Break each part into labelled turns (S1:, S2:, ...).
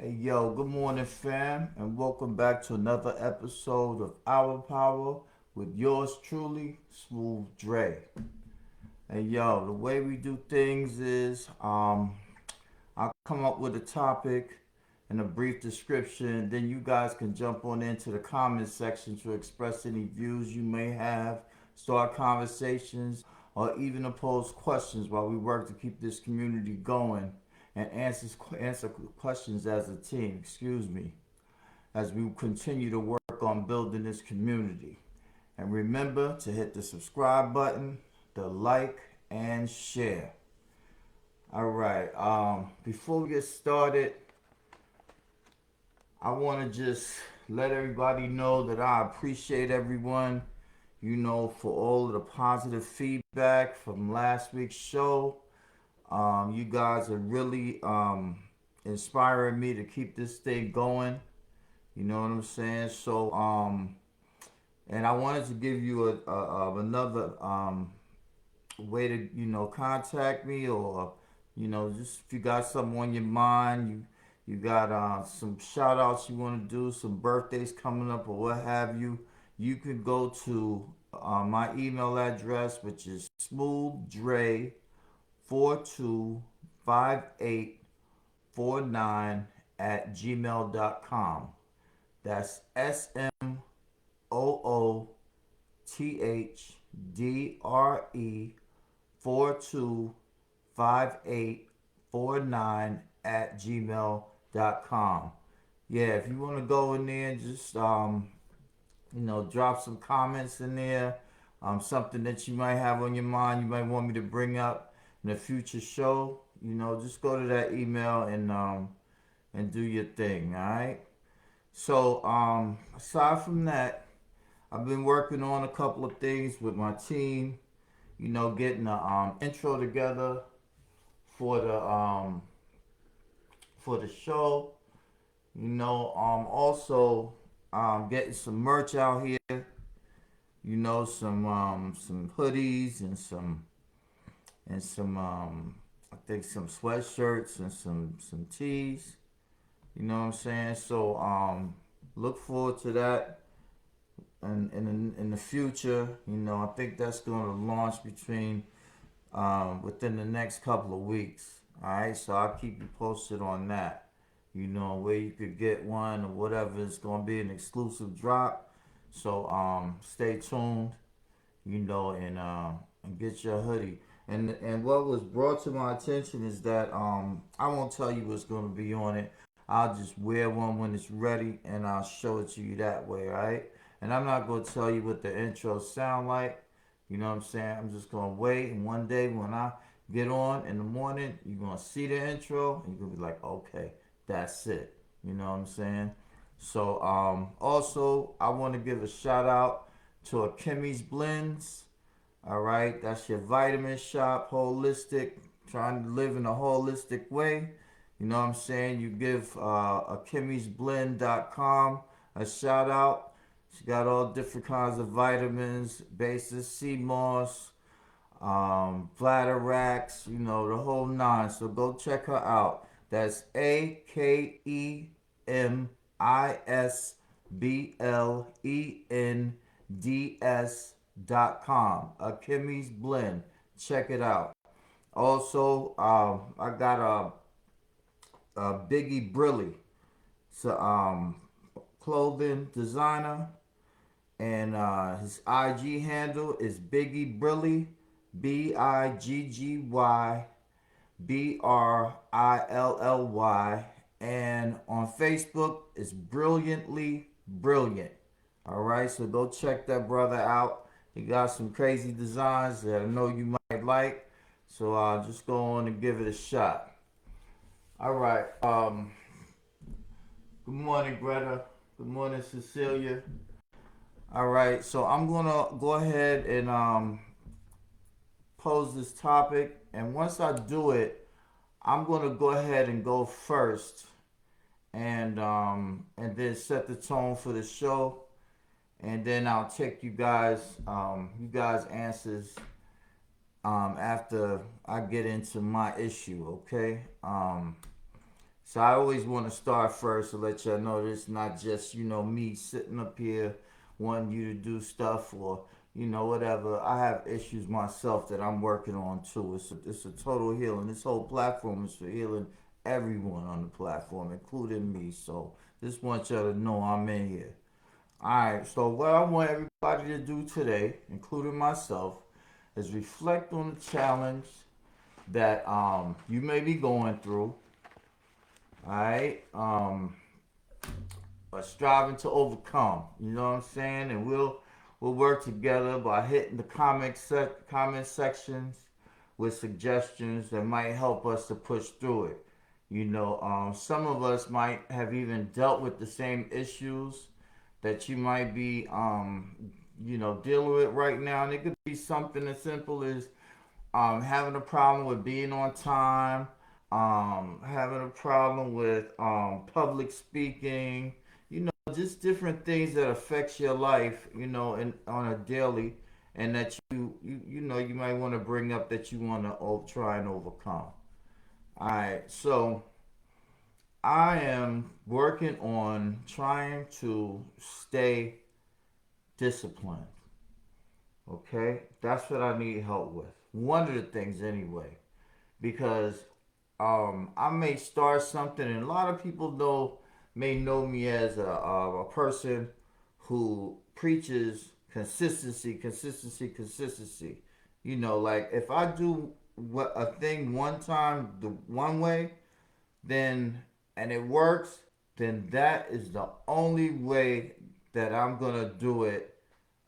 S1: Hey yo, good morning fam, and welcome back to another episode of Our Power with yours truly, Smooth Dre. Hey yo, the way we do things is I'll come up with a topic and a brief description, then you guys can jump on into the comment section to express any views you may have, start conversations, or even to pose questions while we work to keep this community going and answer questions as a team, as we continue to work on building this community. And remember to hit the subscribe button, the like, and share. All right. Before we get started, I want to just let everybody know that I appreciate everyone, for all of the positive feedback from last week's show. You guys are really inspiring me to keep this thing going. You know what I'm saying? And I wanted to give you another way to contact me, or just if you got something on your mind, you got some shout outs you want to do, some birthdays coming up or what have you. You can go to my email address, which is smoothdre425849 at gmail.com. That's SMOOTHDRE 425849 at gmail.com. Yeah, if you want to go in there and just drop some comments in there, something that you might have on your mind, you might want me to bring up in a future show, just go to that email and do your thing. All right. So aside from that, I've been working on a couple of things with my team. Getting the intro together for the show. Also getting some merch out here. Some hoodies and some I think some sweatshirts and some tees. You know what I'm saying? So look forward to that. And in the future, I think that's going to launch within the next couple of weeks. All right, so I'll keep you posted on that. Where you could get one or whatever. It's going to be an exclusive drop. So stay tuned. And get your hoodie. And what was brought to my attention is that I won't tell you what's going to be on it. I'll just wear one when it's ready, and I'll show it to you that way, right? And I'm not going to tell you what the intros sound like. You know what I'm saying? I'm just going to wait, and one day when I get on in the morning, you're going to see the intro, and you're going to be like, okay, that's it. You know what I'm saying? So also, I want to give a shout out to Akemi's Blends. All right, that's your vitamin shop, holistic, trying to live in a holistic way. You know what I'm saying? You give akimisblend.com a shout out. She got all different kinds of vitamins, basis, sea moss, bladder racks, the whole nine. So go check her out. That's AKEMISBLENDS.com. Akemi's Blend. Check it out. Also, I got Biggie Brilly. It's a clothing designer, and his IG handle is Biggie Brilly, BIGGY BRILLY, and on Facebook it's Brilliantly Brilliant. All right, so go check that brother out. He got some crazy designs that I know you might like. So just go on and give it a shot. All right. Good morning, Greta. Good morning, Cecilia. All right. So I'm gonna go ahead and pose this topic, and once I do it, I'm gonna go ahead and go first, and then set the tone for the show, and then I'll take you guys answers after I get into my issue. Okay. So I always want to start first to let y'all know this not just, me sitting up here wanting you to do stuff or, whatever. I have issues myself that I'm working on too. It's a total healing. This whole platform is for healing everyone on the platform, including me. So just want y'all to know I'm in here. Alright, so what I want everybody to do today, including myself, is reflect on the challenge that you may be going through. Alright? But striving to overcome. You know what I'm saying? And we'll work together by hitting the comment sections with suggestions that might help us to push through it. Some of us might have even dealt with the same issues that you might be, dealing with right now. And it could be something as simple as having a problem with being on time, having a problem with public speaking, just different things that affects your life, and on a daily, and that you might want to bring up that you want to try and overcome. All right, so I am working on trying to stay disciplined. Okay, that's what I need help with. One of the things, anyway, because I may start something, and a lot of people may know me as a person who preaches consistency, consistency, consistency. Like if I do a thing one time the one way, then and it works, then that is the only way that I'm gonna do it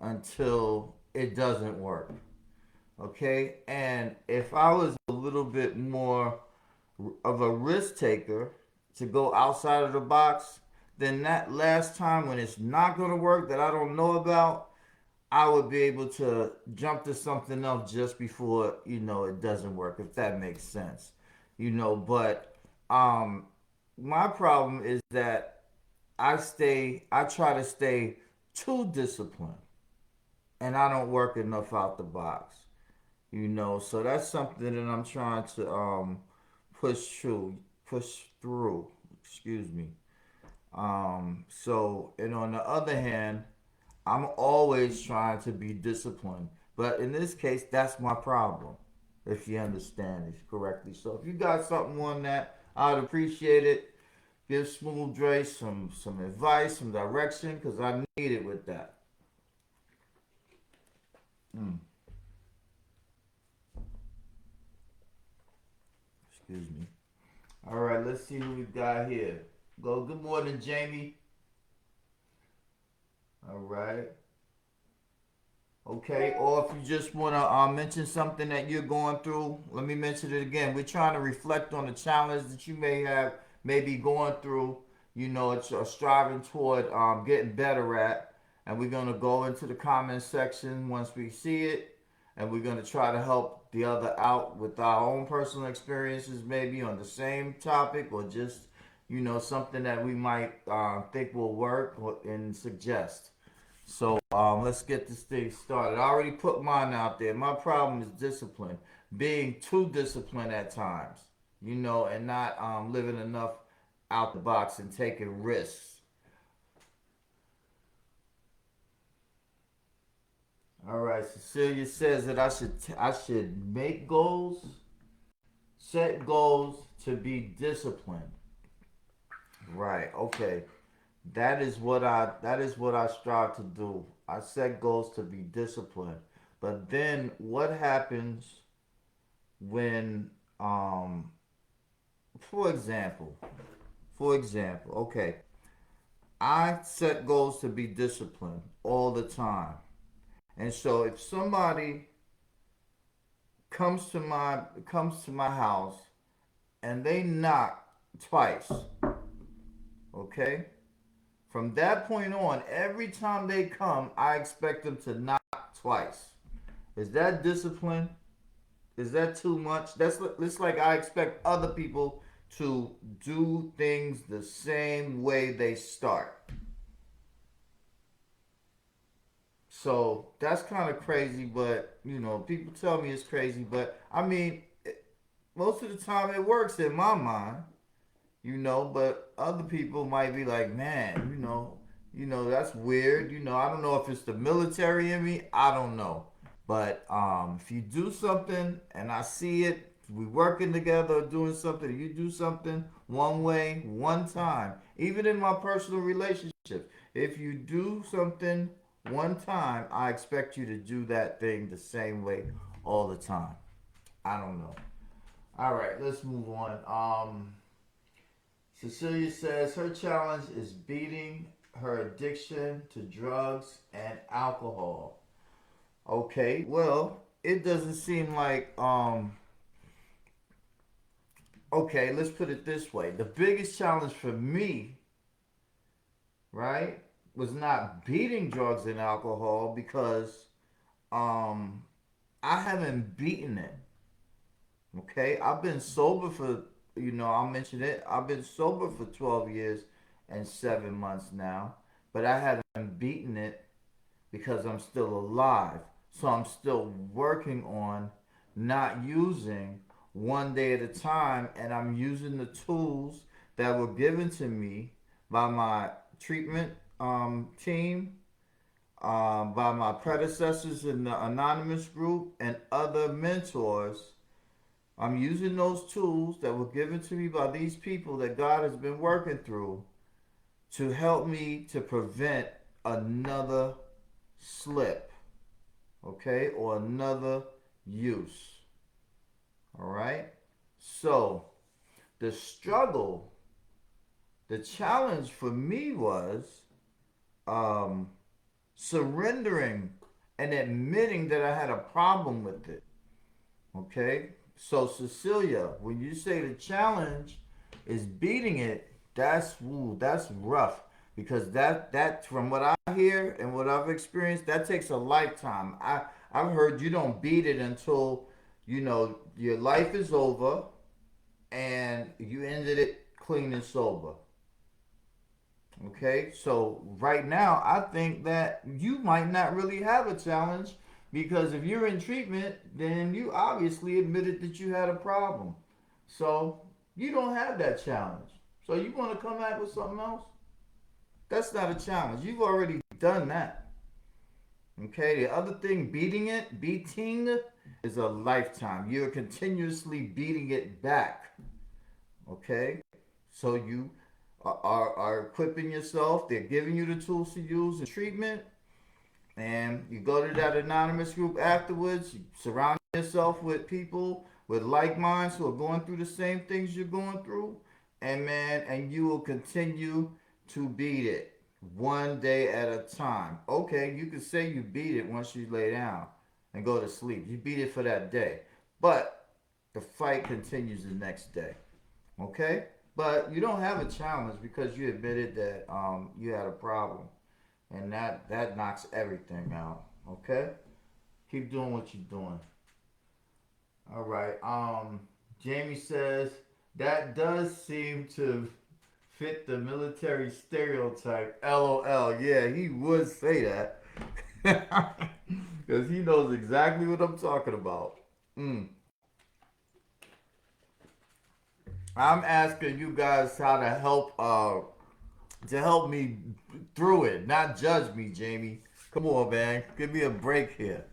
S1: until it doesn't work. Okay, and if I was a little bit more of a risk taker to go outside of the box, then that last time when it's not going to work that I don't know about, I would be able to jump to something else just before it doesn't work, if that makes sense. But my problem is that I try to stay too disciplined, and I don't work enough out the box. So that's something that I'm trying to push through. Excuse me. And on the other hand, I'm always trying to be disciplined, but in this case, that's my problem. If you understand it correctly. So if you got something on that, I'd appreciate it. Give Smooth Dre some advice, some direction, because I need it with that. Mm, excuse me. All right, let's see who we got here. Go. Good morning, Jamie. All right. Okay. Or if you just want to mention something that you're going through, let me mention it again. We're trying to reflect on the challenge that you may be going through. It's striving toward getting better at. And we're going to go into the comment section once we see it. And we're going to try to help the other out with our own personal experiences, maybe on the same topic or just, something that we might think will work and suggest. So let's get this thing started. I already put mine out there. My problem is discipline, being too disciplined at times, and not living enough out the box and taking risks. All right, Cecilia says that I should make goals, set goals to be disciplined. Right. Okay. That is what I strive to do. I set goals to be disciplined. But then what happens when for example, okay, I set goals to be disciplined all the time. And so if somebody comes to my house and they knock twice, okay? From that point on, every time they come, I expect them to knock twice. Is that discipline? Is that too much? It's like I expect other people to do things the same way they start. So that's kind of crazy, but people tell me it's crazy, but I mean, most of the time it works in my mind. but other people might be like, man, that's weird. I don't know if it's the military in me. I don't know. But if you do something and I see it, we working together doing something, you do something one way, one time, even in my personal relationships, if you do something one time, I expect you to do that thing the same way all the time. I don't know. All right, let's move on. Cecilia says her challenge is beating her addiction to drugs and alcohol. Okay, well, it doesn't seem like okay, let's put it this way. The biggest challenge for me, right, was not beating drugs and alcohol because um I haven't beaten it. Okay? I've been sober for I'll mention it. I've been sober for 12 years and 7 months now, but I haven't beaten it because I'm still alive. So I'm still working on not using one day at a time, and I'm using the tools that were given to me by my treatment team, by my predecessors in the anonymous group, and other mentors. I'm using those tools that were given to me by these people that God has been working through to help me to prevent another slip, okay, or another use. All right? So, the struggle, the challenge for me was um, surrendering and admitting that I had a problem with it. Okay? So, Cecilia, when you say the challenge is beating it, that's rough because that from what I hear and what I've experienced, that takes a lifetime. I've heard you don't beat it until your life is over and you ended it clean and sober. Okay, so right now I think that you might not really have a challenge because if you're in treatment, then you obviously admitted that you had a problem. So you don't have that challenge. So you want to come back with something else? That's not a challenge. You've already done that. Okay, the other thing, beating is a lifetime. You're continuously beating it back. Okay, so you are equipping yourself. They're giving you the tools to use in treatment, and you go to that anonymous group afterwards. You surround yourself with people with like minds who are going through the same things you're going through, and man, and you will continue to beat it one day at a time. Okay, you can say you beat it once you lay down and go to sleep. You beat it for that day, but the fight continues the next day. Okay, but you don't have a challenge because you admitted that you had a problem, and that knocks everything out. Okay, keep doing what you're doing. All right. Jamie says that does seem to fit the military stereotype. LOL. Yeah, he would say that because he knows exactly what I'm talking about. Mm. I'm asking you guys how to help me through it, not judge me, Jamie. Come on, man. Give me a break here.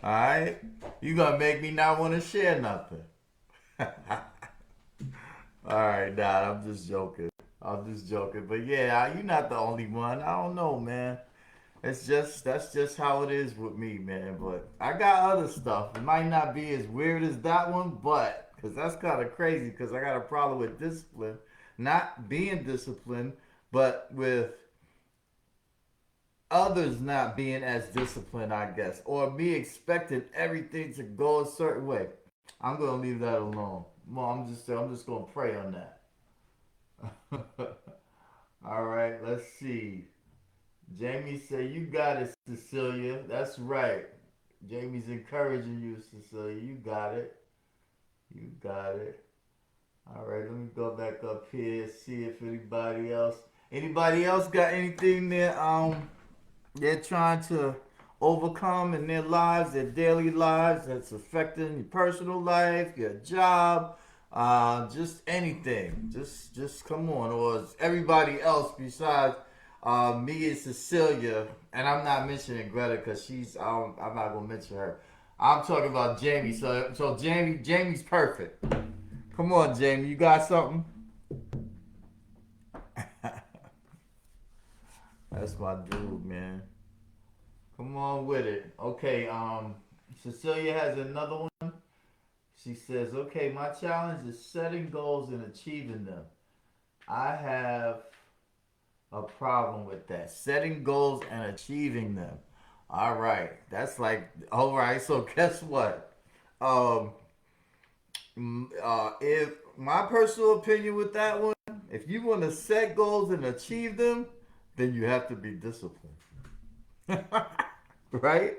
S1: All right? You gonna make me not want to share nothing. All right, nah, I'm just joking. I'm just joking. But yeah, you're not the only one. I don't know, man. That's just how it is with me, man. But I got other stuff. It might not be as weird as that one, but because that's kind of crazy. Because I got a problem with discipline, not being disciplined, but with others not being as disciplined, I guess, or me expecting everything to go a certain way. I'm gonna leave that alone. Well, I'm just gonna pray on that. All right, let's see. Jamie said, "You got it, Cecilia. That's right." Jamie's encouraging you, Cecilia. You got it. You got it. All right, let me go back up here, see if anybody else got anything there. They're trying to overcome in their lives, their daily lives, that's affecting your personal life, your job, Just anything. Just come on. Or is everybody else besides me and Cecilia, and I'm not mentioning Greta because I'm not gonna mention her. I'm talking about Jamie. So Jamie's perfect. Come on, Jamie, you got something? That's my dude, man. Come on with it. Okay, Cecilia has another one. She says, okay, my challenge is setting goals and achieving them. I have a problem with that. Setting goals and achieving them. All right. That's like, all right. So guess what? Um, if my personal opinion with that one, if you want to set goals and achieve them, then you have to be disciplined. Right?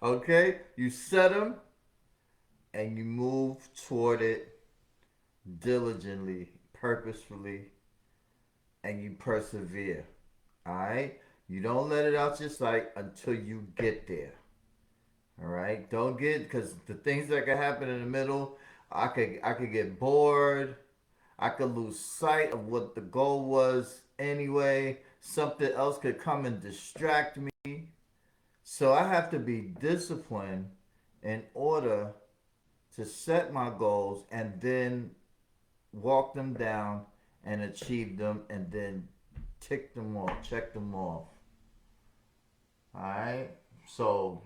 S1: Okay? You set them and you move toward it diligently, purposefully, and you persevere. All right? You don't let it out your sight until you get there. All right? Don't get because the things that can happen in the middle, I could get bored. I could lose sight of what the goal was anyway. Something else could come and distract me. So I have to be disciplined in order to set my goals and then walk them down and achieve them and then tick them off, check them off. All right. So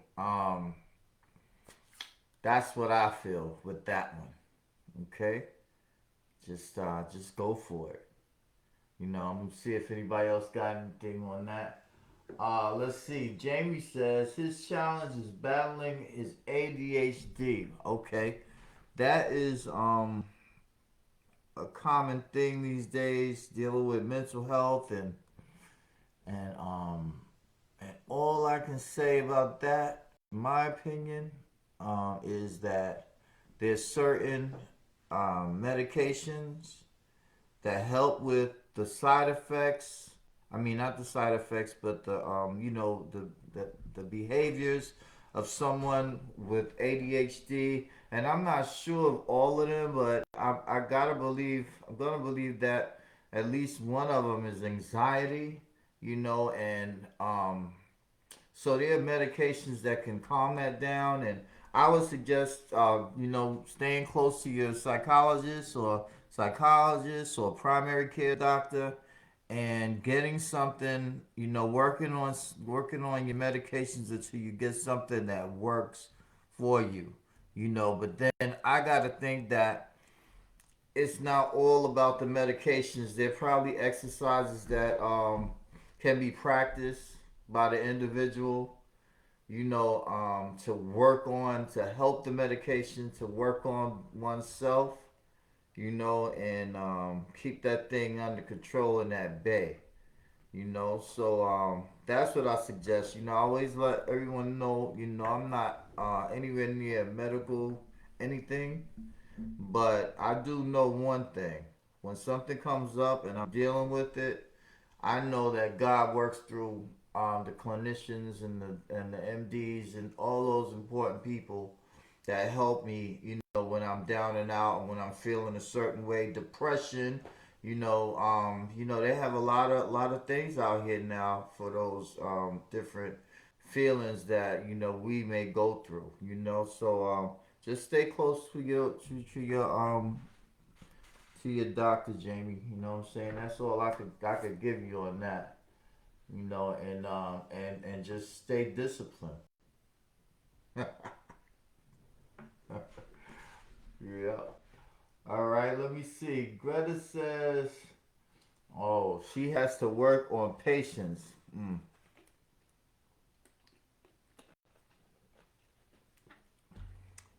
S1: that's what I feel with that one. Okay. Just go for it. I'm gonna see if anybody else got anything on that. Let's see. Jamie says his challenge is battling his ADHD. Okay, that is a common thing these days, dealing with mental health and and all I can say about that, in my opinion, is that there's certain medications that help with the side effects. I mean, not the side effects, but the behaviors of someone with ADHD. And I'm not sure of all of them, but I'm gonna believe that at least one of them is anxiety. And so there are medications that can calm that down, and I would suggest, staying close to your psychologist or primary care doctor, and getting something, working on your medications until you get something that works for you. But then I gotta think that it's not all about the medications. There are probably exercises that can be practiced by the individual, to work on, to help the medication, to work on oneself, and keep that thing under control and at bay. So that's what I suggest. I always let everyone know, I'm not anywhere near medical anything, but I do know one thing. When something comes up and I'm dealing with it, I know that God works through the clinicians and the MDs and all those important people that help me. When I'm down and out and when I'm feeling a certain way, depression. They have a lot of things out here now for those different feelings that we may go through. So just stay close to your doctor, Jamie. You know what I'm saying? That's all I could give you on that. And just stay disciplined. Yeah. All right. Let me see. Greta says, "Oh, she has to work on patience."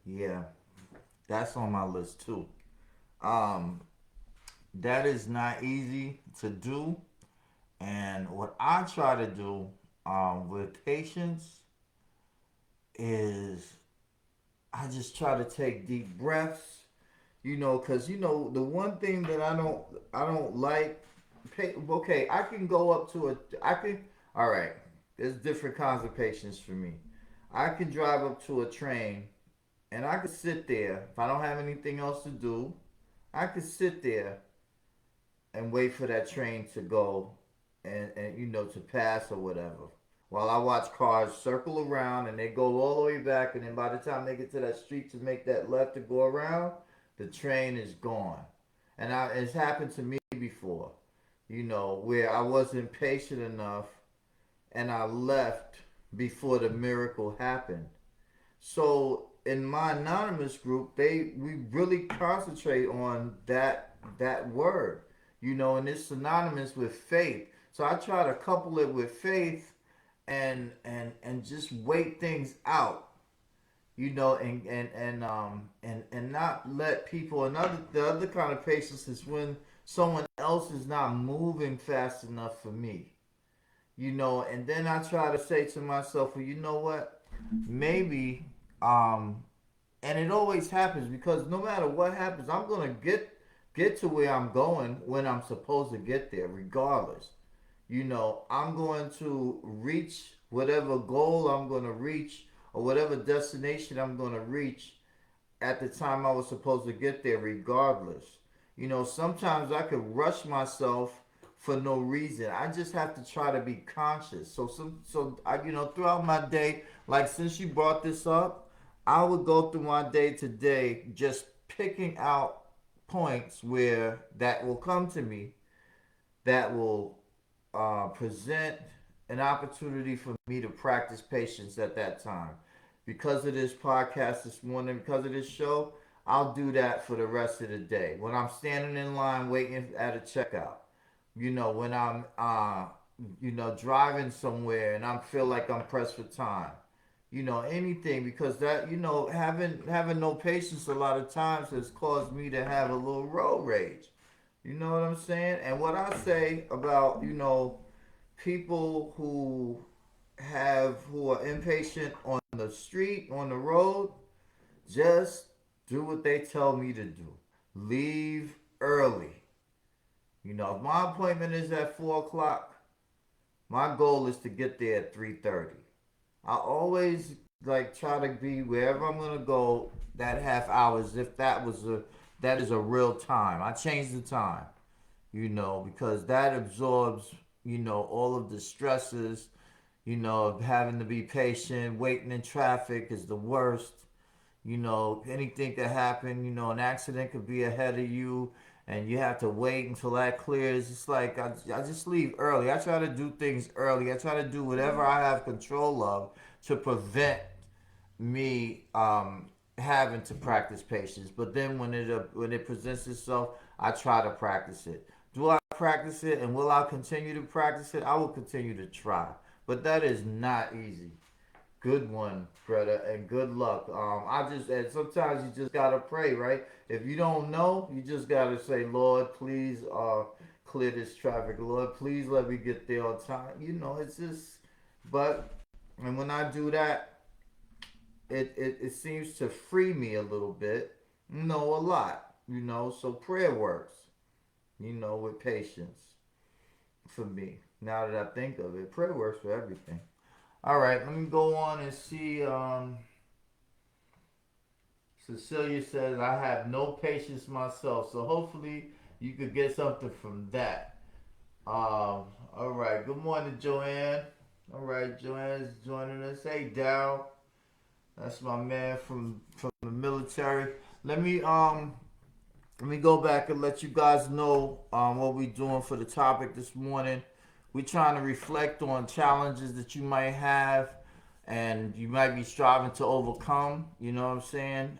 S1: Yeah, that's on my list too. Um, that is not easy to do, and what I try to do with patience is I just try to take deep breaths. Because the one thing that I don't like. Okay, I can go up to a. I can. All right. There's different kinds of patience for me. I can drive up to a train and I can sit there if I don't have anything else to do. I could sit there and wait for that train to go and to pass or whatever. While I watch cars circle around and they go all the way back, and then by the time they get to that street to make that left to go around, the train is gone. And it's happened to me before, where I wasn't patient enough and I left before the miracle happened. So in my anonymous group, we really concentrate on that word, and it's synonymous with faith. So I try to couple it with faith and just wait things out, and not let people. Another the other kind of patience is when someone else is not moving fast enough for me, and then I try to say to myself, well, you know what, maybe, um, and it always happens because no matter what happens, I'm gonna get to where I'm going when I'm supposed to get there, regardless. I'm going to reach whatever goal I'm going to reach or whatever destination I'm going to reach at the time I was supposed to get there, regardless. Sometimes I could rush myself for no reason. I just have to try to be conscious. Throughout my day, like since you brought this up, I would go through my day today just picking out points where that will come to me that will present an opportunity for me to practice patience at that time. Because of this podcast this morning, because of this show, I'll do that for the rest of the day. When I'm standing in line waiting at a checkout, when I'm, driving somewhere and I feel like I'm pressed for time, anything, because that, having no patience a lot of times has caused me to have a little road rage. You know what I'm saying? And what I say about, people who are impatient on the street, on the road, just do what they tell me to do. Leave early. If my appointment is at 4 o'clock, my goal is to get there at 3:30. I always like try to be wherever I'm gonna go that half hour as if that is a real time. I change the time, because that absorbs, all of the stresses, of having to be patient, waiting in traffic is the worst. Anything could happen. An accident could be ahead of you, and you have to wait until that clears. It's like I just leave early. I try to do things early. I try to do whatever I have control of to prevent me having to practice patience. But then when it presents itself, I try to practice it. Do I practice it, and will I continue to practice it? I will continue to try, but that is not easy. Good one, Greta, and good luck. And sometimes you just gotta pray, right? If you don't know, you just gotta say, Lord, please, clear this traffic. Lord, please let me get there on time. It's just, but, and when I do that, it seems to free me a little bit. A lot. So prayer works. With patience for me. Now that I think of it, prayer works for everything. All right, let me go on and see. Cecilia says, I have no patience myself. So hopefully you could get something from that. All right, good morning, Joanne. All right, Joanne's joining us. Hey, Dow. That's my man from the military. Let me um let me go back and let you guys know what we're doing for the topic this morning. We're trying to reflect on challenges that you might have and you might be striving to overcome. You know what I'm saying?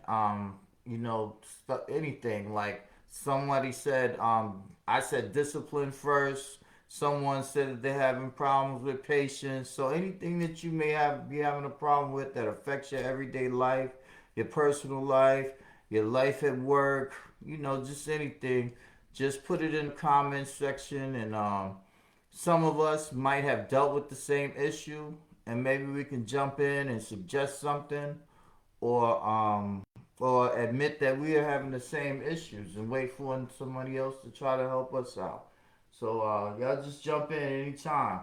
S1: Anything like somebody said. I said discipline first. Someone said that they're having problems with patience. So anything that you may be having a problem with that affects your everyday life, your personal life, your life at work, just anything, just put it in the comments section. And some of us might have dealt with the same issue, and maybe we can jump in and suggest something, or admit that we are having the same issues and wait for somebody else to try to help us out. So y'all just jump in anytime.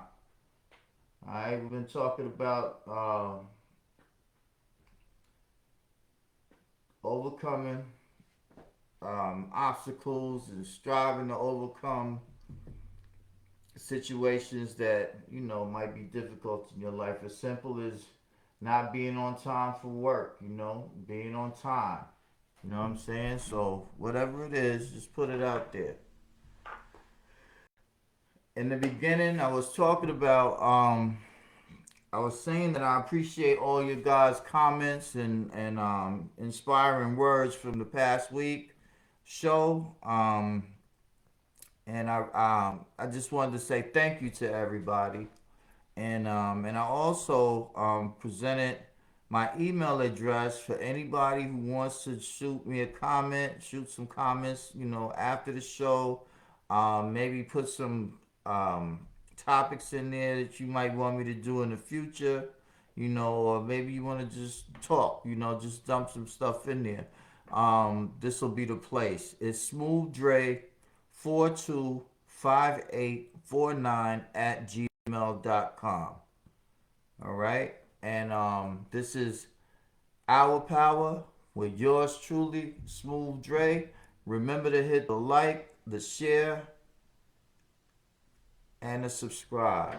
S1: All right, we've been talking about overcoming obstacles and striving to overcome situations that might be difficult in your life. As simple as not being on time for work, being on time. You know what I'm saying? So whatever it is, just put it out there. In the beginning, I was talking about I was saying that I appreciate all your guys' comments and inspiring words from the past week show. And I just wanted to say thank you to everybody. And I also presented my email address for anybody who wants to shoot me a comment, shoot some comments, after the show. Maybe put some topics in there that you might want me to do in the future, or maybe you want to just talk, just dump some stuff in there. This will be the place. It's Smooth Dre 425849 at gmail.com. All right. And this is Our Power with yours truly, Smooth Dre. Remember to hit the like, the share, and the subscribe.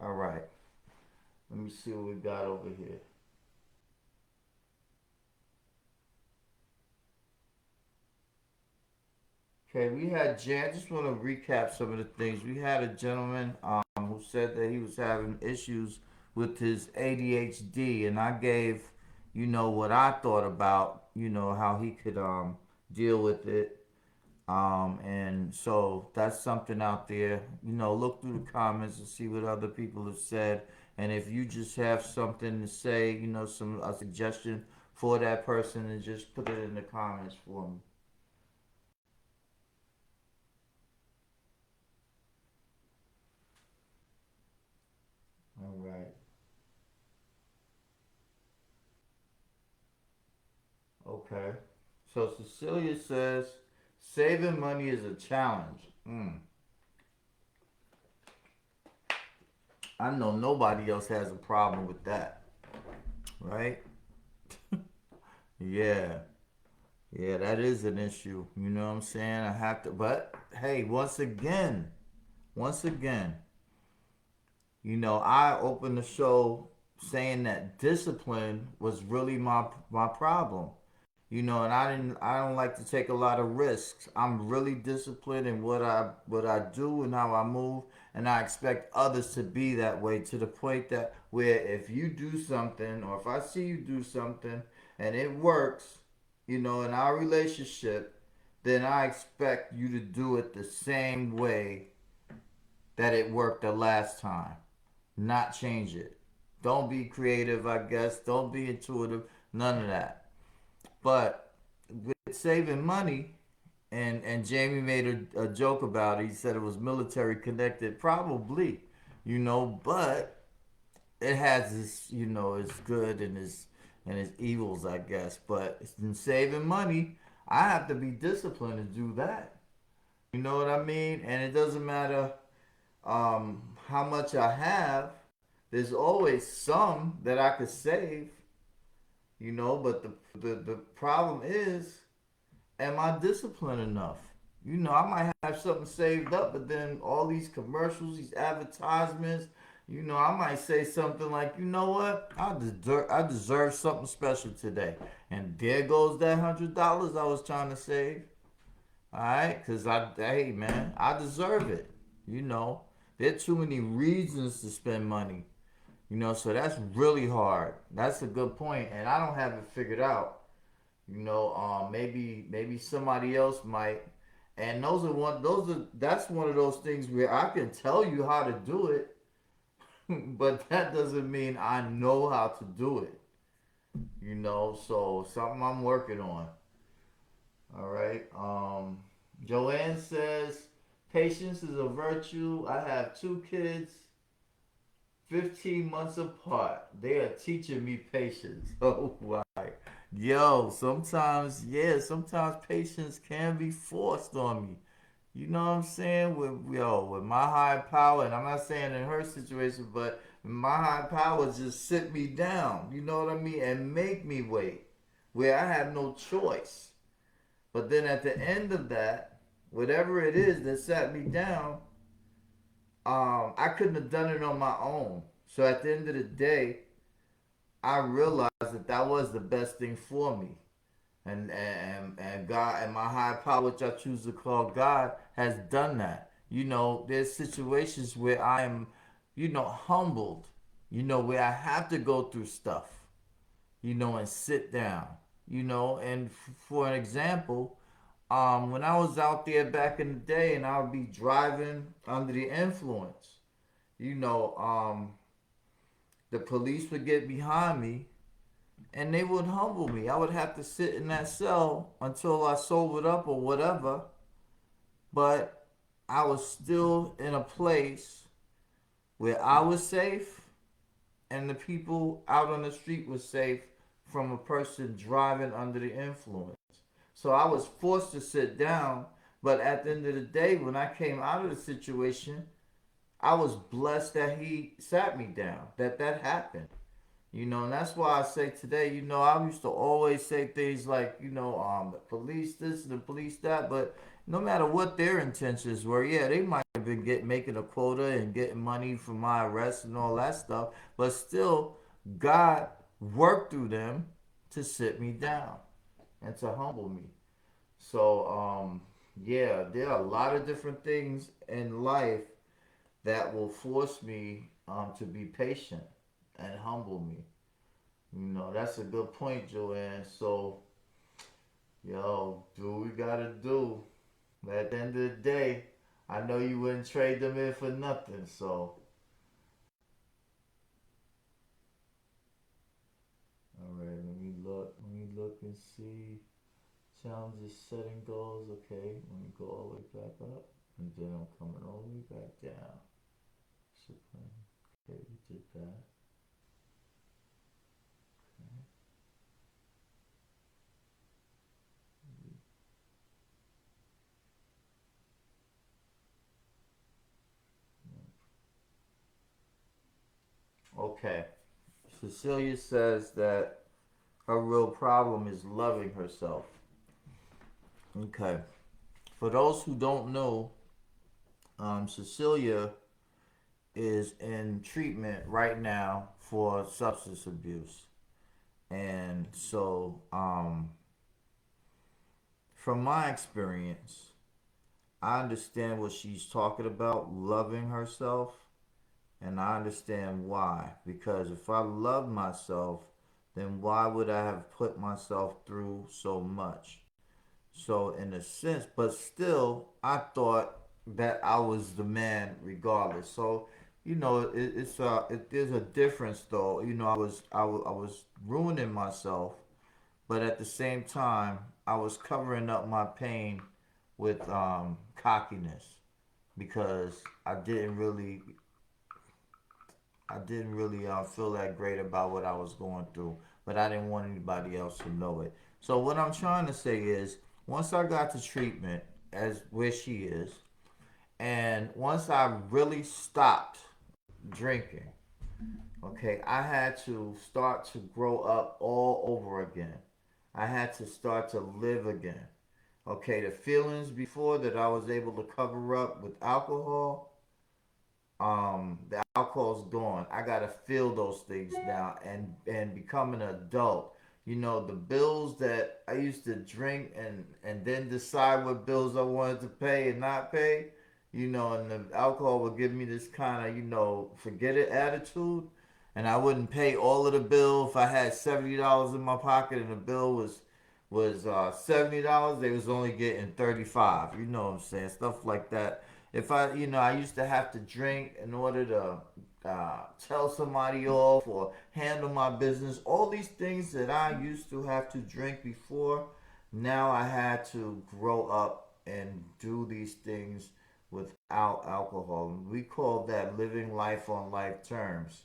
S1: All right. Let me see what we got over here. Okay, we had Jan. I just want to recap some of the things. We had a gentleman who said that he was having issues with his ADHD, and I gave, what I thought about, how he could deal with it. And so that's something out there. Look through the comments and see what other people have said. And if you just have something to say, some a suggestion for that person, and just put it in the comments for me. All right. Okay. So Cecilia says saving money is a challenge. I know nobody else has a problem with that, right? Yeah. Yeah, that is an issue. You know what I'm saying? I have to, but hey, once again, I opened the show saying that discipline was really my problem. And I don't like to take a lot of risks. I'm really disciplined in what I do and how I move, and I expect others to be that way, to the point that where if you do something, or if I see you do something and it works, in our relationship, then I expect you to do it the same way that it worked the last time. Not change it. Don't be creative, I guess. Don't be intuitive. None of that. But with saving money, and Jamie made a joke about it. He said it was military connected, probably, but it has its, its good and its evils, I guess. But in saving money, I have to be disciplined to do that. You know what I mean? And it doesn't matter how much I have. There's always some that I could save, but the problem is, am I disciplined enough? I might have something saved up, but then all these commercials, these advertisements, I might say something like, you know what, I deserve something special today, and there goes that $100 I was trying to save. All right, because hey man, I deserve it. You know, there are too many reasons to spend money. So that's really hard. That's a good point, and I don't have it figured out. Maybe somebody else might. And that's one of those things where I can tell you how to do it, but that doesn't mean I know how to do it. So something I'm working on. All right. Joanne says patience is a virtue. I have two kids, 15 months apart. They are teaching me patience. Oh, wow. Yo, sometimes patience can be forced on me. You know what I'm saying? With my high power, and I'm not saying in her situation, but my high power just sit me down. You know what I mean? And make me wait. Where I have no choice. But then at the end of that, whatever it is that sat me down, I couldn't have done it on my own. So at the end of the day, I realized that that was the best thing for me. And God and my high power, which I choose to call God, has done that. There's situations where I am, humbled. Where I have to go through stuff. And sit down. And for an example, when I was out there back in the day, and I would be driving under the influence, you know, um, the police would get behind me and they would humble me. I would have to sit in that cell until I sobered up or whatever. But I was still in a place where I was safe and the people out on the street was safe from a person driving under the influence. So I was forced to sit down. But at the end of the day, when I came out of the situation, I was blessed that he sat me down, that happened. And that's why I say today, I used to always say things like, the police this and the police that, but no matter what their intentions were, yeah, they might have been making a quota and getting money from my arrest and all that stuff, but still, God worked through them to sit me down and to humble me. So, yeah, there are a lot of different things in life that will force me to be patient and humble me. That's a good point, Joanne. So, yo, do what we gotta do. But at the end of the day, I know you wouldn't trade them in for nothing. So, all right, let me look. Let me look and see. Challenges, setting goals. Okay, let me go all the way back up, and then I'm coming all the way back down. Discipline. Okay, we did that. Okay. Cecilia says that her real problem is loving herself. Okay. For those who don't know, Cecilia is in treatment right now for substance abuse. And so, from my experience, I understand what she's talking about, loving herself, and I understand why. Because if I love myself, then why would I have put myself through so much? So in a sense, but still, I thought that I was the man regardless. So there's a difference though. I was ruining myself, but at the same time, I was covering up my pain with cockiness because I didn't really feel that great about what I was going through, but I didn't want anybody else to know it. So what I'm trying to say is, once I got to treatment, as where she is, and once I really stopped drinking, okay, I had to start to grow up all over again. I had to start to live again. Okay, the feelings before that I was able to cover up with alcohol, the alcohol's gone. I gotta feel those things now and become an adult. The bills that I used to drink and then decide what bills I wanted to pay and not pay, and the alcohol would give me this kind of, forget it attitude. And I wouldn't pay all of the bill if I had $70 in my pocket and the bill was $70. They was only getting 35. You know what I'm saying? Stuff like that. If I used to have to drink in order to tell somebody off or handle my business. All these things that I used to have to drink before, now I had to grow up and do these things without alcohol. We call that living life on life terms.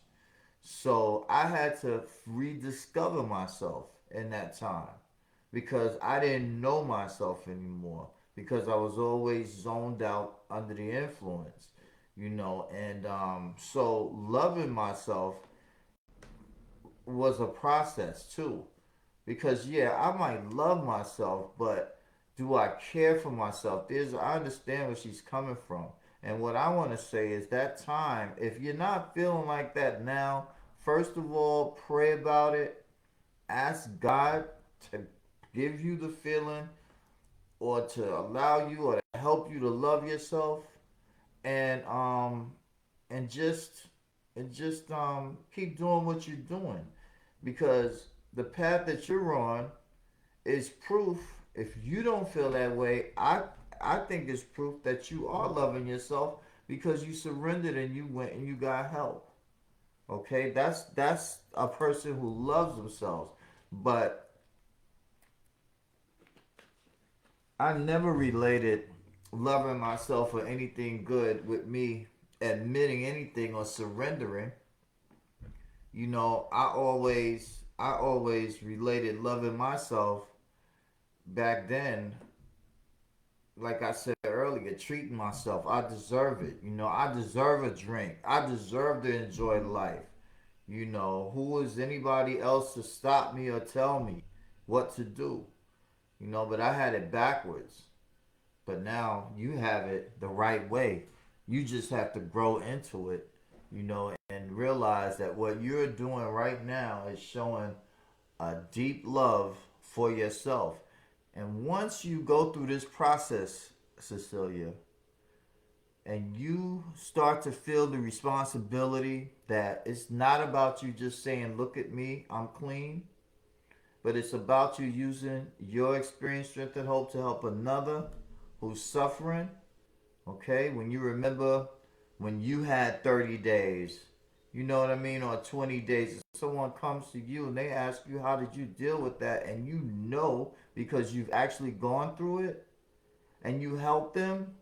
S1: So I had to rediscover myself in that time because I didn't know myself anymore because I was always zoned out under the influence. And so loving myself was a process too because yeah, I might love myself, but do I care for myself? I understand where she's coming from. And what I want to say is that time, if you're not feeling like that now, first of all, pray about it. Ask God to give you the feeling or to allow you or to help you to love yourself and and just keep doing what you're doing because the path that you're on is proof. If you don't feel that way, I think it's proof that you are loving yourself because you surrendered and you went and you got help. Okay, that's a person who loves themselves. But I never related loving myself or anything good with me admitting anything or surrendering. I always related loving myself back then, like I said earlier, treating myself. I deserve it. I deserve a drink. I deserve to enjoy life. Who is anybody else to stop me or tell me what to do? But I had it backwards. But now you have it the right way. You just have to grow into it, and realize that what you're doing right now is showing a deep love for yourself. And once you go through this process, Cecilia, and you start to feel the responsibility that it's not about you just saying, look at me, I'm clean, but it's about you using your experience, strength, and hope to help another who's suffering. Okay? When you remember when you had 30 days, you know what I mean, or 20 days, if someone comes to you and they ask you, how did you deal with that? And because you've actually gone through it and you help them,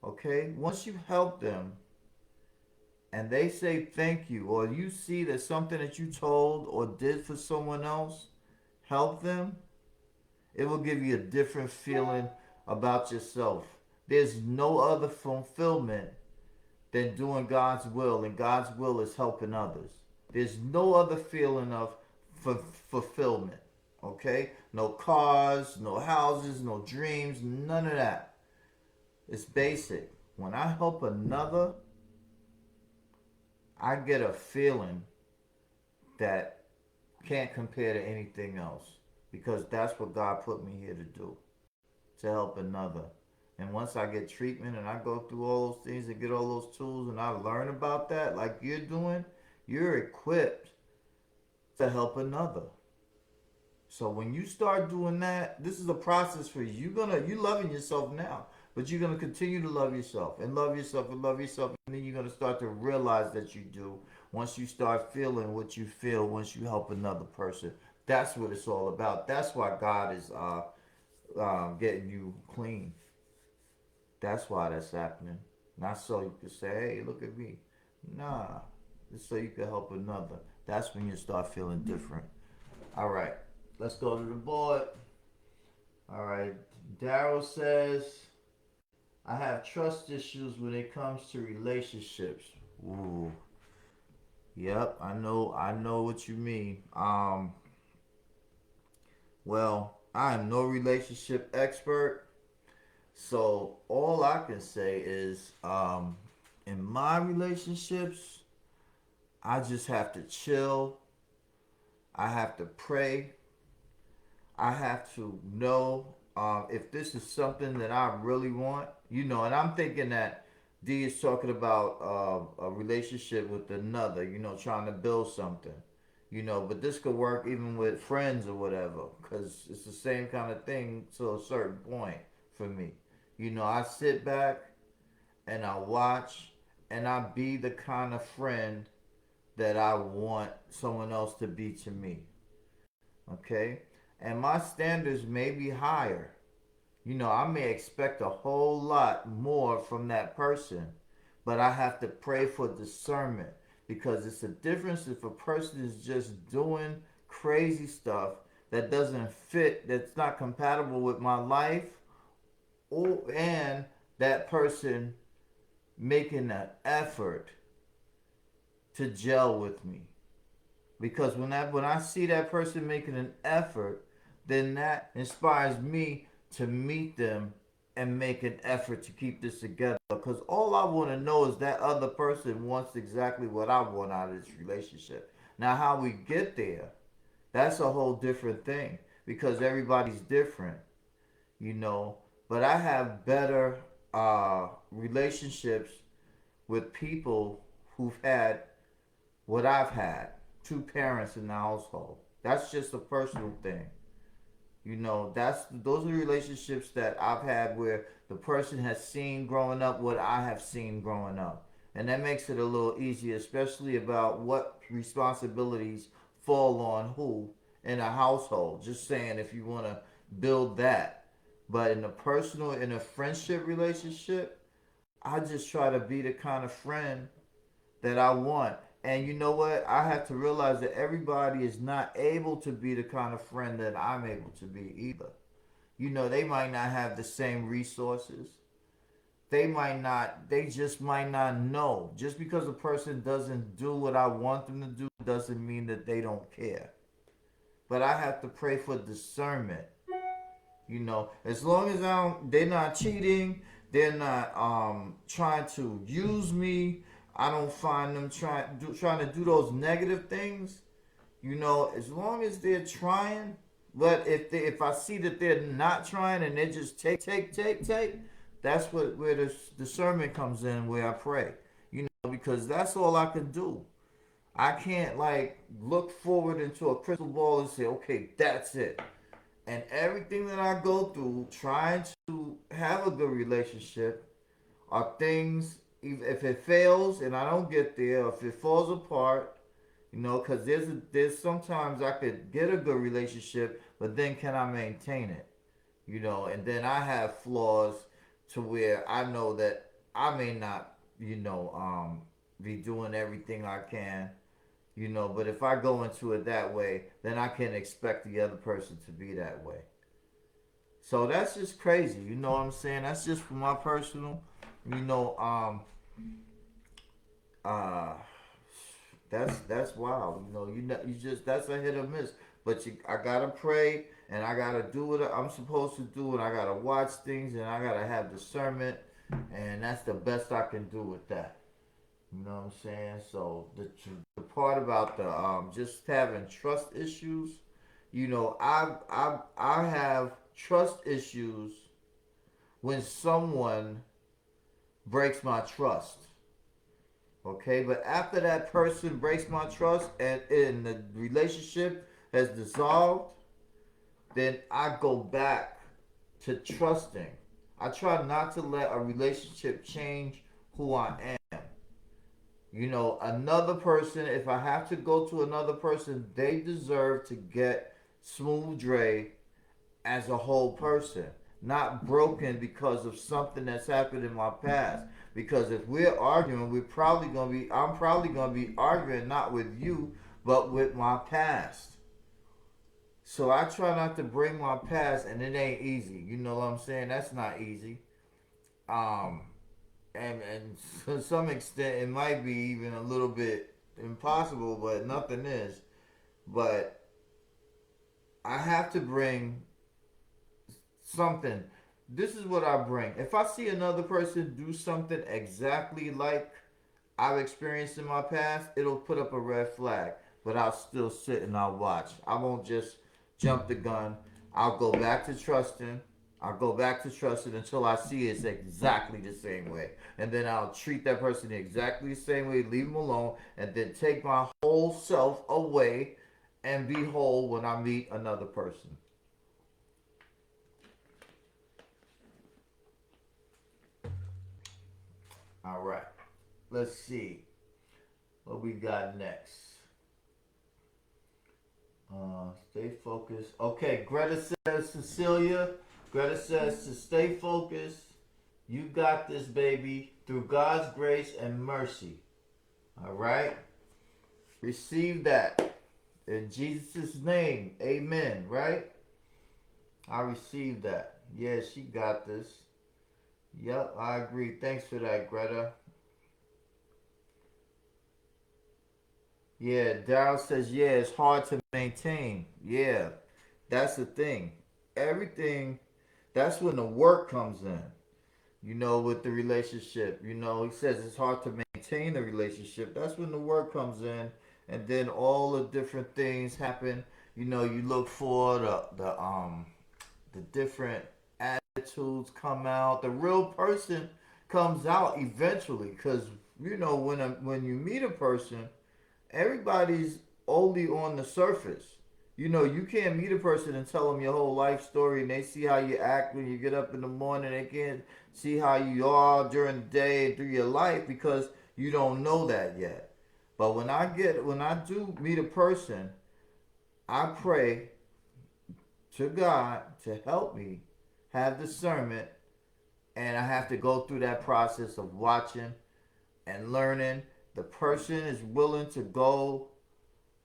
S1: okay? Once you help them and they say thank you, or you see that something that you told or did for someone else help them, it will give you a different feeling about yourself. There's no other fulfillment than doing God's will, and God's will is helping others. There's no other feeling of fulfillment. Okay? No cars, no houses, no dreams, none of that. It's basic. When I help another, I get a feeling that can't compare to anything else because that's what God put me here to do, to help another. And once I get treatment and I go through all those things and get all those tools and I learn about that like you're doing, you're equipped to help another. So when you start doing that, this is a process for you. You loving yourself now, but you're gonna continue to love yourself and love yourself and love yourself, and then you're gonna start to realize that you do once you start feeling what you feel once you help another person. That's what it's all about. That's why God is getting you clean. That's why that's happening. Not so you can say, hey, look at me. Nah. It's so you can help another. That's when you start feeling different. All right. Let's go to the board. All right. Daryl says, I have trust issues when it comes to relationships. Ooh. Yep, I know what you mean. Well, I am no relationship expert. So all I can say is, in my relationships, I just have to chill. I have to pray. I have to know if this is something that I really want. And I'm thinking that D is talking about a relationship with another. Trying to build something. But this could work even with friends or whatever, because it's the same kind of thing to a certain point for me. I sit back and I watch and I be the kind of friend that I want someone else to be to me. Okay? And my standards may be higher. I may expect a whole lot more from that person, but I have to pray for discernment because it's a difference if a person is just doing crazy stuff that doesn't fit, that's not compatible with my life, and that person making an effort to gel with me. Because when I see that person making an effort, then that inspires me to meet them and make an effort to keep this together. Because all I want to know is that other person wants exactly what I want out of this relationship. Now, how we get there, that's a whole different thing because everybody's different, you know. But I have better relationships with people who've had what I've had, two parents in the household. That's just a personal thing. You know, those are relationships that I've had where the person has seen growing up what I have seen growing up. And that makes it a little easier, especially about what responsibilities fall on who in a household. Just saying if you want to build that. But in a personal, in a friendship relationship, I just try to be the kind of friend that I want. And you know what? I have to realize that everybody is not able to be the kind of friend that I'm able to be either. You know, they might not have the same resources. They just might not know. Just because a person doesn't do what I want them to do doesn't mean that they don't care. But I have to pray for discernment. You know, as long as they're not cheating, they're not trying to use me. I don't find them trying to do those negative things. You know, as long as they're trying, but if I see that they're not trying and they just take, that's where the discernment comes in. Where I pray, you know, because that's all I can do. I can't like look forward into a crystal ball and say, okay, that's it. And everything that I go through trying to have a good relationship are things, if it fails and I don't get there, or if it falls apart, you know, because there's sometimes I could get a good relationship, but then can I maintain it? You know, and then I have flaws to where I know that I may not, you know, be doing everything I can, you know, but if I go into it that way, then I can expect the other person to be that way. So that's just crazy, you know what I'm saying? That's just for my personal, you know, uh, that's wild. You just that's a hit or miss. But I gotta pray and I gotta do what I'm supposed to do and I gotta watch things and I gotta have discernment and that's the best I can do with that. You know what I'm saying? So the part about the just having trust issues, you know, I have trust issues when someone breaks my trust. Okay, but after that person breaks my trust and the relationship has dissolved, then I go back to trusting. I try not to let a relationship change who I am. You know, another person, if I have to go to another person, they deserve to get Smooth Dre as a whole person, not broken because of something that's happened in my past. Because if we're arguing, I'm probably gonna be arguing not with you, but with my past. So I try not to bring my past, and it ain't easy. You know what I'm saying? That's not easy. Um, and to some extent, it might be even a little bit impossible, but nothing is. But I have to bring something. This is what I bring. If I see another person do something exactly like I've experienced in my past, it'll put up a red flag. But I'll still sit and I'll watch. I won't just jump the gun. I'll go back to trusting. I'll go back to trusting until I see it's exactly the same way. And then I'll treat that person exactly the same way, leave them alone, and then take my whole self away and be whole when I meet another person. All right. Let's see what we got next. Stay focused. Okay, Greta says Cecilia. Greta says to stay focused. You got this, baby, through God's grace and mercy. All right? Receive that. In Jesus' name, amen, right? I received that. Yeah, she got this. Yep, I agree. Thanks for that, Greta. Yeah, Daryl says, yeah, it's hard to maintain. Yeah, that's the thing. Everything That's when the work comes in. With the relationship. He says it's hard to maintain a relationship. That's when the work comes in, and then all the different things happen. You look for the different attitudes come out. The real person comes out eventually, because when you meet a person, everybody's only on the surface. You can't meet a person and tell them your whole life story, and they see how you act when you get up in the morning. They can't see how you are during the day and through your life, because you don't know that yet. But when I do meet a person, I pray to God to help me have discernment, and I have to go through that process of watching and learning. The person is willing to go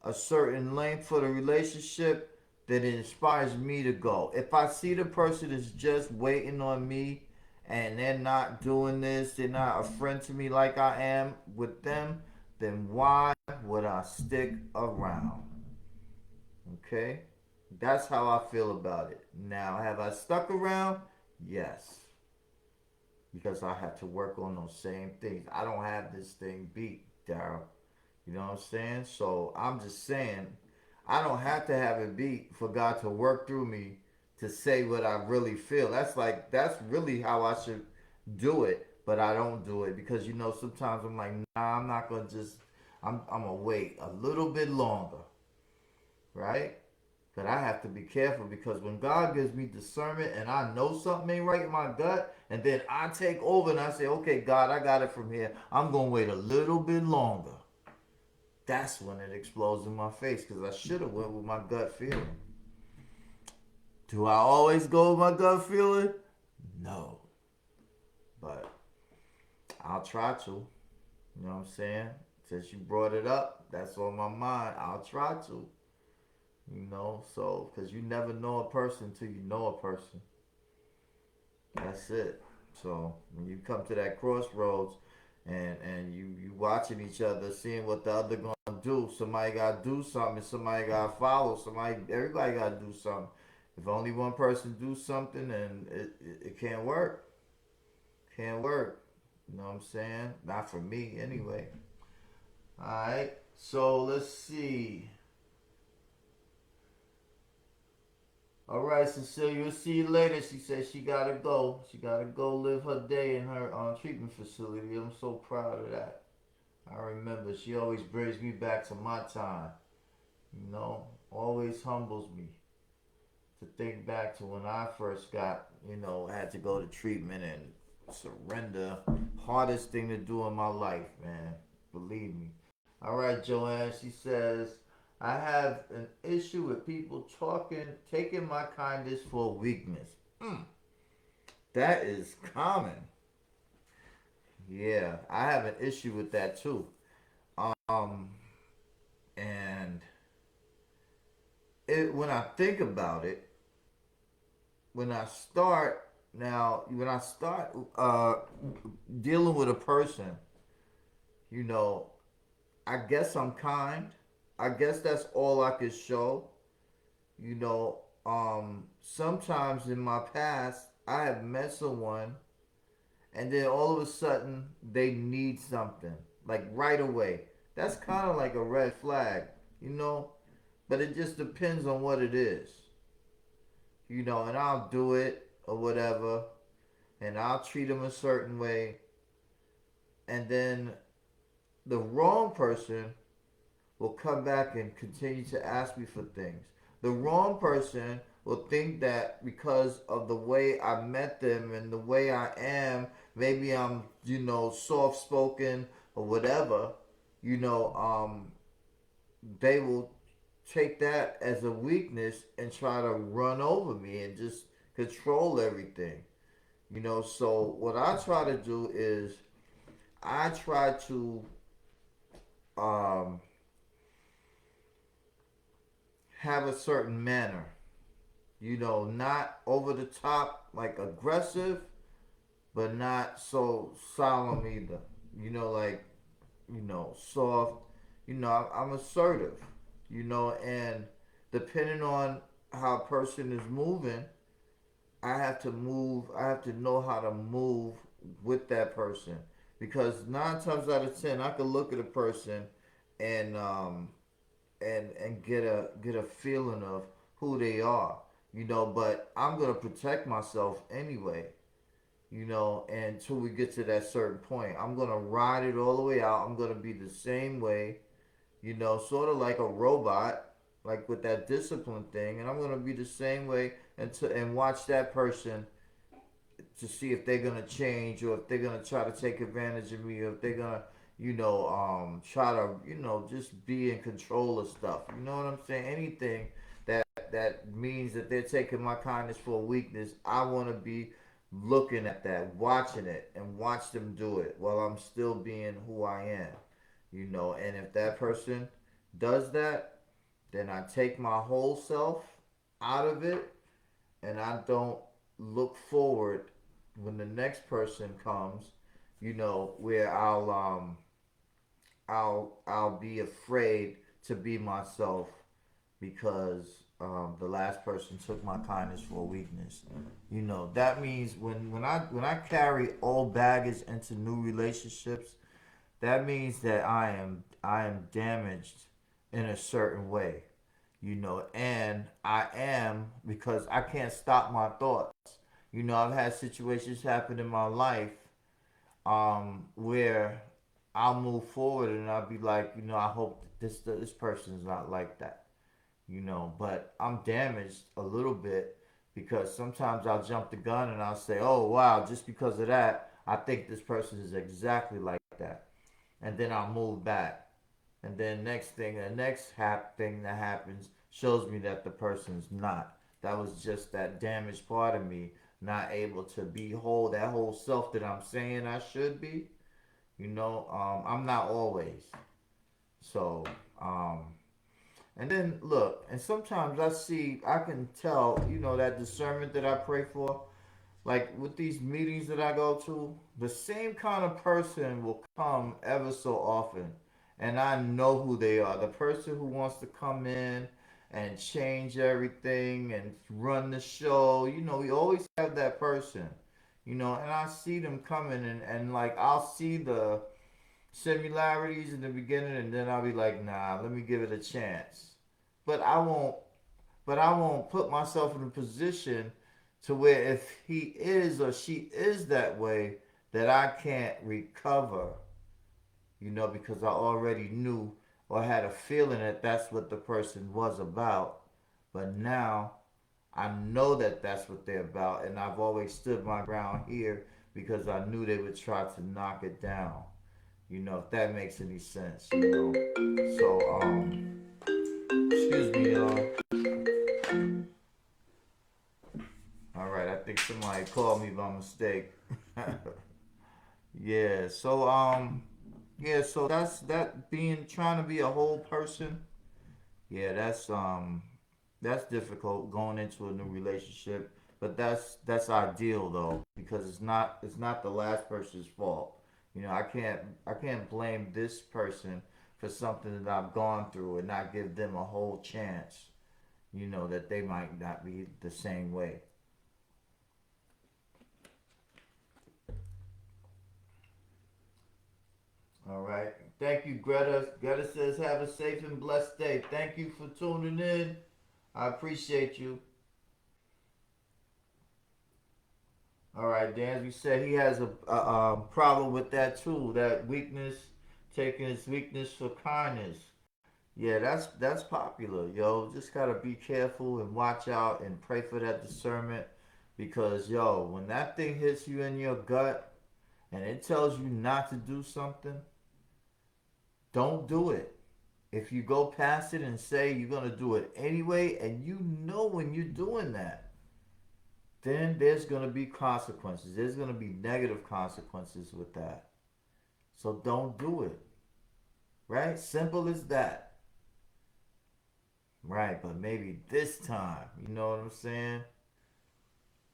S1: a certain length for the relationship, that it inspires me to go. If I see the person is just waiting on me, and they're not doing this, they're not a friend to me like I am with them, then why would I stick around? Okay? That's how I feel about it. Now, have I stuck around? Yes. Because I have to work on those same things. I don't have this thing beat, Daryl. You know what I'm saying? So I'm just saying, I don't have to have it beat for God to work through me to say what I really feel. That's really how I should do it, but I don't do it because sometimes I'm like, nah, I'm not gonna just. I'm gonna wait a little bit longer, right? But I have to be careful, because when God gives me discernment and I know something ain't right in my gut, and then I take over and I say, okay, God, I got it from here. I'm gonna wait a little bit longer. That's when it explodes in my face, because I should have went with my gut feeling. Do I always go with my gut feeling? No. But I'll try to. You know what I'm saying? Since you brought it up, that's on my mind. I'll try to. Because you never know a person till you know a person. That's it. So when you come to that crossroads, and you watching each other, seeing what the other gonna do. Somebody gotta do something. Somebody gotta follow. Everybody gotta do something. If only one person do something, then it can't work. Can't work. You know what I'm saying? Not for me, anyway. All right. So let's see. All right, Cecilia, we'll see you later. She said she gotta go. She gotta go live her day in her treatment facility. I'm so proud of that. I remember she always brings me back to my time. Always humbles me to think back to when I first got, had to go to treatment and surrender. Hardest thing to do in my life, man. Believe me. All right, Joanne. She says, I have an issue with people taking my kindness for weakness. That is common. Yeah, I have an issue with that too. Um, and when I think about it, when I start when I start dealing with a person, you know, I guess I'm kind. I guess that's all I could show. Sometimes in my past, I have met someone, and then all of a sudden they need something, like right away. That's kind of like a red flag, you know. But it just depends on what it is, and I'll do it or whatever, and I'll treat them a certain way, and then the wrong person will come back and continue to ask me for things. The wrong person will think that because of the way I met them and the way I am, maybe I'm, soft spoken or whatever, you know, um, they will take that as a weakness and try to run over me and just control everything. So what I try to do is I try to um, have a certain manner. Not over the top, like aggressive, but not so solemn either. Like, soft. I'm assertive, and depending on how a person is moving, I have to move. I have to know how to move with that person because 9 times out of 10, I could look at a person and get a feeling of who they are, But I'm gonna protect myself anyway, until we get to that certain point. I'm gonna ride it all the way out. I'm gonna be the same way, sort of like a robot, like with that discipline thing, and I'm gonna be the same way and watch that person to see if they're gonna change or if they're gonna try to take advantage of me or if they're gonna, try to, just be in control of stuff. You know what I'm saying? Anything that means that they're taking my kindness for a weakness, I want to be looking at that, watching it, and watch them do it while I'm still being who I am. And if that person does that, then I take my whole self out of it and I don't look forward when the next person comes, where I'll be afraid to be myself because the last person took my kindness for a weakness. That means when I carry old baggage into new relationships, that means that I am damaged in a certain way, and I am because I can't stop my thoughts. I've had situations happen in my life where I'll move forward and I'll be like, I hope that this person is not like that, but I'm damaged a little bit because sometimes I'll jump the gun and I'll say, oh wow, just because of that, I think this person is exactly like that, and then I'll move back, and then the next thing that happens shows me that the person's not. That was just that damaged part of me not able to be whole, that whole self that I'm saying I should be. I'm not always. So, and then look, and sometimes I can tell, that discernment that I pray for, like with these meetings that I go to, the same kind of person will come ever so often. And I know who they are. The person who wants to come in and change everything and run the show. We always have that person. And I see them coming and like I'll see the similarities in the beginning and then I'll be like, nah, let me give it a chance. But I won't put myself in a position to where if he is or she is that way that I can't recover, because I already knew or had a feeling that that's what the person was about. But now I know that that's what they're about, and I've always stood my ground here because I knew they would try to knock it down. If that makes any sense, So, excuse me, y'all. All right, I think somebody called me by mistake. Yeah, so that's that being trying to be a whole person. Yeah, that's difficult going into a new relationship, but that's ideal though because it's not the last person's fault. I can't blame this person for something that I've gone through and not give them a whole chance. That they might not be the same way. All right. Thank you, Greta. Greta says, have a safe and blessed day. Thank you for tuning in. I appreciate you. All right, Dan, as we said, he has a problem with that too. That weakness, taking his weakness for kindness. Yeah, that's popular, yo. Just gotta be careful and watch out and pray for that discernment, because yo, when that thing hits you in your gut and it tells you not to do something, don't do it. If you go past it and say you're gonna do it anyway, and when you're doing that, then there's gonna be consequences. There's gonna be negative consequences with that. So don't do it. Right? Simple as that. Right, but maybe this time, you know what I'm saying?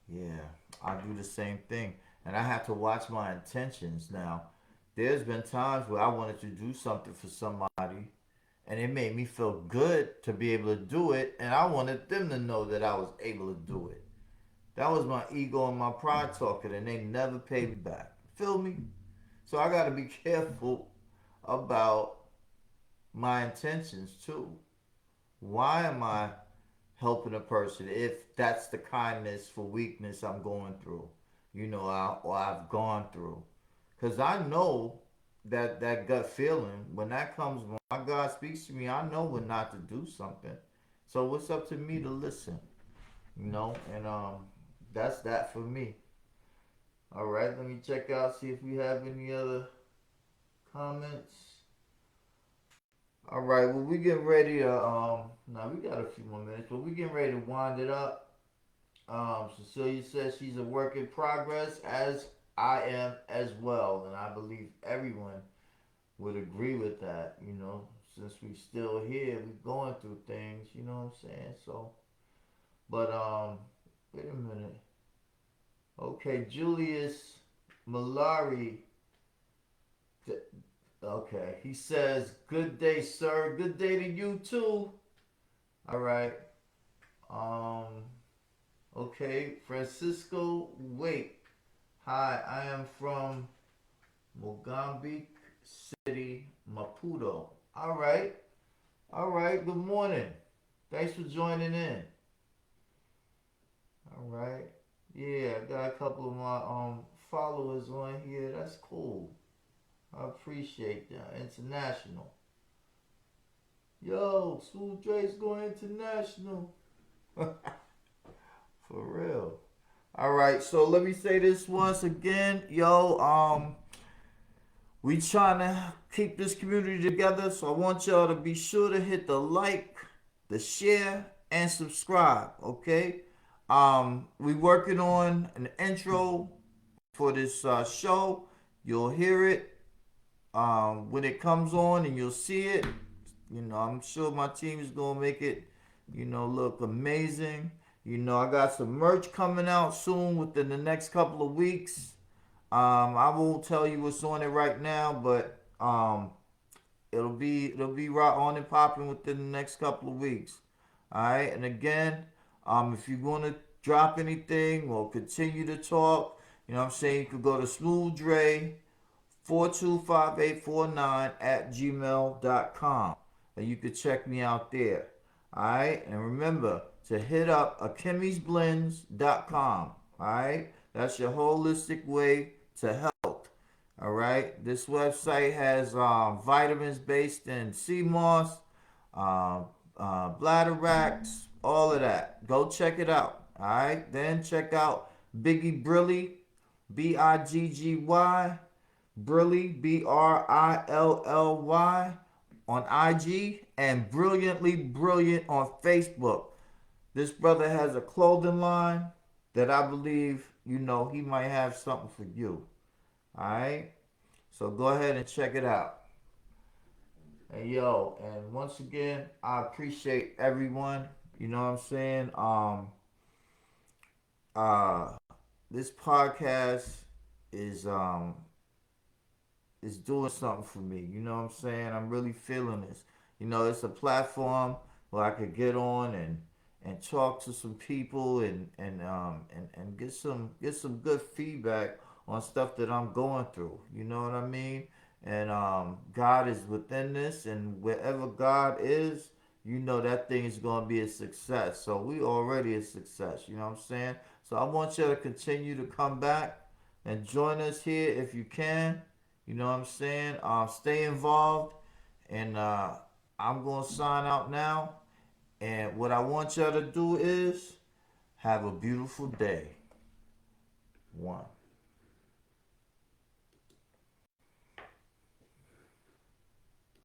S1: Yeah, I do the same thing. And I have to watch my intentions now. There's been times where I wanted to do something for somebody and it made me feel good to be able to do it, and I wanted them to know that I was able to do it. That was my ego and my pride talking, and they never paid me back. Feel me? So I got to be careful about my intentions too. Why am I helping a person if that's the kindness for weakness I'm going through, or I've gone through? Because I know that gut feeling, when that comes, when my God speaks to me, I know when not to do something. So it's up to me to listen, and that's that for me. All right, let me check out, see if we have any other comments. All right, well, we getting ready to now we got a few more minutes, but we getting ready to wind it up. Cecilia says she's a work in progress, as I am as well, and I believe everyone would agree with that. Since we still here, we going through things. You know what I'm saying? So, but wait a minute. Okay, Julius Malari. Okay, he says, "Good day, sir. Good day to you too." All right. Um. Okay, Francisco. Wait. Hi, I am from Mozambique City, Maputo. All right. All right. Good morning. Thanks for joining in. All right. Yeah, I got a couple of my followers on here. That's cool. I appreciate that. International. Yo, Smooth Dre's going international. For real. All right. So let me say this once again. Yo, we trying to keep this community together, so I want y'all to be sure to hit the like, the share, and subscribe. Okay. We working on an intro for this show. You'll hear it when it comes on, and you'll see it. I'm sure my team is gonna make it, look amazing. I got some merch coming out soon within the next couple of weeks. I won't tell you what's on it right now, but it'll be right on and popping within the next couple of weeks. All right, and again, if you want to drop anything or continue to talk, what I'm saying, you could go to Smooth Dre 425849 at gmail.com, and you could check me out there. All right, and remember to hit up akimisblends.com. All right, that's your holistic way to health. All right, this website has vitamins based in sea moss, uh, bladderwracks, all of that. Go check it out. All right, then check out Biggie Brilly, Biggy, Brilly, Brilly on IG, and Brilliantly Brilliant on Facebook. This brother has a clothing line that I believe, he might have something for you. All right? So go ahead and check it out. And yo, and once again, I appreciate everyone. You know what I'm saying? Uh this podcast is is doing something for me. You know what I'm saying? I'm really feeling this. It's a platform where I could get on and talk to some people and get some good feedback on stuff that I'm going through. You know what I mean? And God is within this, and wherever God is, that thing is going to be a success. So we already a success. You know what I'm saying? So I want you to continue to come back and join us here if you can. You know what I'm saying? Stay involved, and I'm gonna sign out now. And what I want y'all to do is have a beautiful day. One.